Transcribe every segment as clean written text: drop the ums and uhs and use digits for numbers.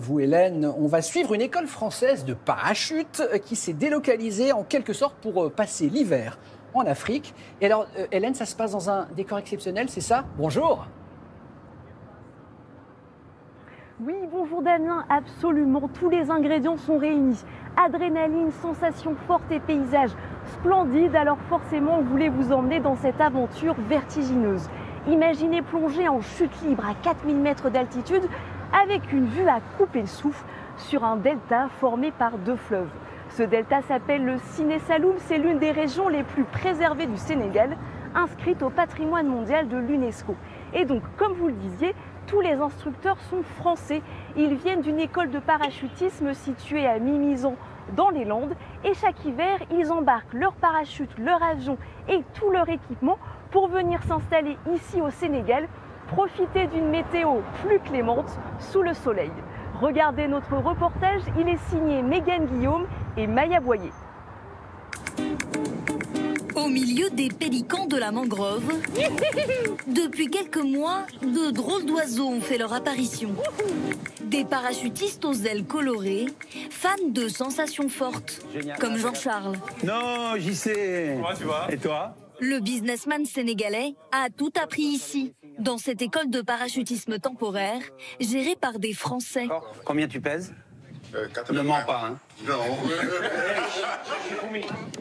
Vous, Hélène, on va suivre une école française de parachute qui s'est délocalisée en quelque sorte pour passer l'hiver en Afrique. Et alors, Hélène, ça se passe dans un décor exceptionnel, c'est ça? Bonjour. Oui, bonjour Damien, absolument, tous les ingrédients sont réunis. Adrénaline, sensations fortes et paysages splendides, alors forcément on voulait vous emmener dans cette aventure vertigineuse. Imaginez plonger en chute libre à 4000 mètres d'altitude avec une vue à couper le souffle sur un delta formé par deux fleuves. Ce delta s'appelle le Siné Saloum, c'est l'une des régions les plus préservées du Sénégal, inscrite au patrimoine mondial de l'UNESCO. Et donc, comme vous le disiez, tous les instructeurs sont français. Ils viennent d'une école de parachutisme située à Mimizan dans les Landes. Et chaque hiver, ils embarquent leur parachute, leur avion et tout leur équipement pour venir s'installer ici au Sénégal, profiter d'une météo plus clémente sous le soleil. Regardez notre reportage, il est signé Mégane Guillaume et Maya Boyer. Au milieu des pélicans de la mangrove, depuis quelques mois, de drôles d'oiseaux ont fait leur apparition. Des parachutistes aux ailes colorées, fans de sensations fortes, comme Jean-Charles. Non, j'y sais. Comment tu vas? Et toi? Le businessman sénégalais a tout appris ici, dans cette école de parachutisme temporaire, gérée par des Français. Combien tu pèses? Ne mens pas, hein. Non.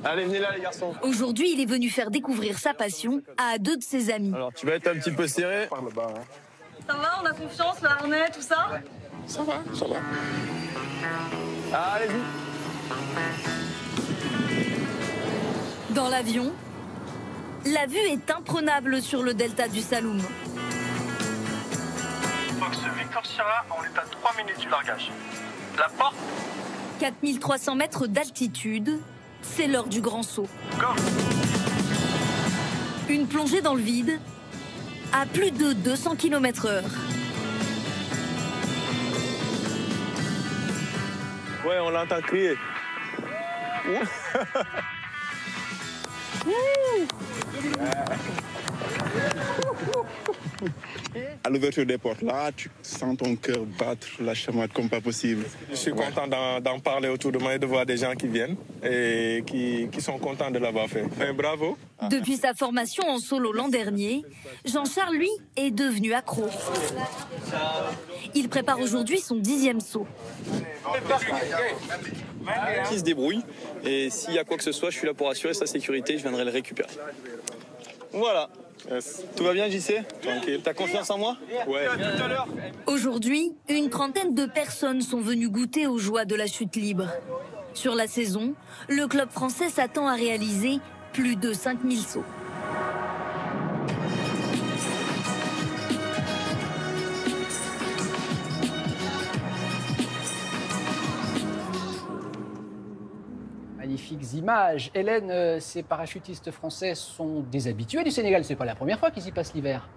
Allez, venez là, les garçons. Aujourd'hui, il est venu faire découvrir sa passion à deux de ses amis. Alors, tu vas être un petit peu serré. Ça va, on a confiance, le harnais, tout ça? Ça va, ça va. Ah, allez-y. Dans l'avion, la vue est imprenable sur le delta du Saloum. Box Victor Sierra, on est à 3 minutes du largage. La porte. 4300 mètres d'altitude, c'est l'heure du grand saut. Go. Une plongée dans le vide à plus de 200 km/h. Ouais, on l'entend crier. À l'ouverture des portes, là, tu sens ton cœur battre la chamade comme pas possible. Je suis content d'en parler autour de moi et de voir des gens qui viennent et qui sont contents de l'avoir fait. Enfin, bravo. Depuis sa formation en solo l'an dernier, Jean-Charles, lui, est devenu accro. Il prépare aujourd'hui son 10e saut. Qui se débrouille et s'il y a quoi que ce soit, je suis là pour assurer sa sécurité, je viendrai le récupérer. Voilà. Yes. Tout va bien, JC? Tranquille. T'as confiance en moi? Ouais. Tout à l'heure. Aujourd'hui, une trentaine de personnes sont venues goûter aux joies de la chute libre. Sur la saison, le club français s'attend à réaliser plus de 5000 sauts. Magnifiques images. Hélène, ces parachutistes français sont des habitués du Sénégal. C'est pas la première fois qu'ils y passent l'hiver.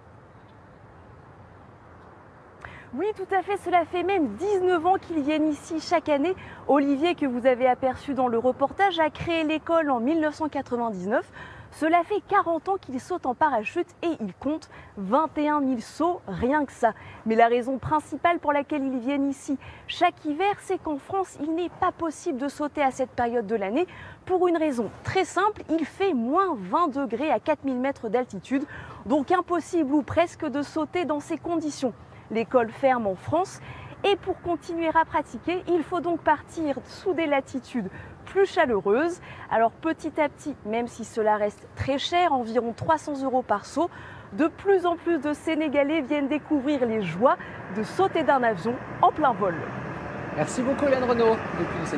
Oui, tout à fait, cela fait même 19 ans qu'ils viennent ici chaque année. Olivier, que vous avez aperçu dans le reportage, a créé l'école en 1999. Cela fait 40 ans qu'il saute en parachute et il compte 21 000 sauts, rien que ça. Mais la raison principale pour laquelle ils viennent ici chaque hiver, c'est qu'en France, il n'est pas possible de sauter à cette période de l'année pour une raison très simple, il fait moins 20 degrés à 4000 mètres d'altitude, donc impossible ou presque de sauter dans ces conditions. L'école ferme en France et pour continuer à pratiquer, il faut donc partir sous des latitudes plus chaleureuses. Alors petit à petit, même si cela reste très cher, environ 300 € par saut, de plus en plus de Sénégalais viennent découvrir les joies de sauter d'un avion en plein vol. Merci beaucoup, Hélène Renaud, depuis le Sénégal.